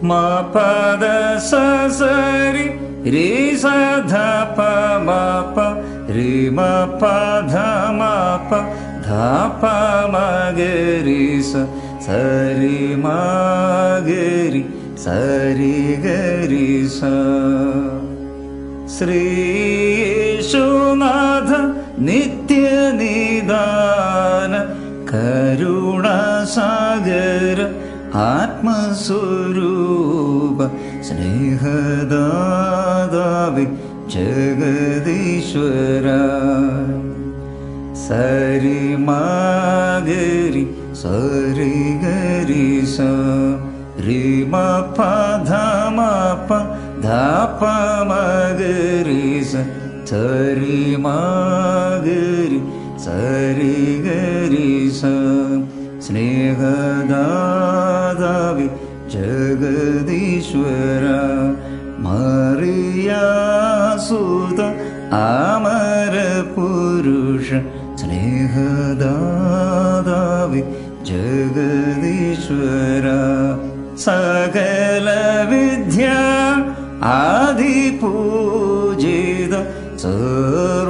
ma pa da sa sa ri re sa dha pa ma pa re ma pa dha ma pa dha pa ma ga ri sa sa ri ma ga ri sa ri ga ri sa. Shri യേശുനാഥ നിത്യനിദാന കരുണാസാഗര ആത്മസ്വരൂപ സ്നേഹദാതാവേ ജഗദീശ്വര. സരി മാഗരി സരി ഗരി സ രി മ പ ധ മ പ ധ പ മ ഗരി സ സരി മാഗരി സരി ഗരി സ. സ്നേഹദാതാവേ ജഗദീശ്വര. മറിയാസുത അമര പുരുഷ സ്നേഹദാതാവേ ജഗദീശ്വര. സകല വിദ്യ ആദിപൂജിത സർവ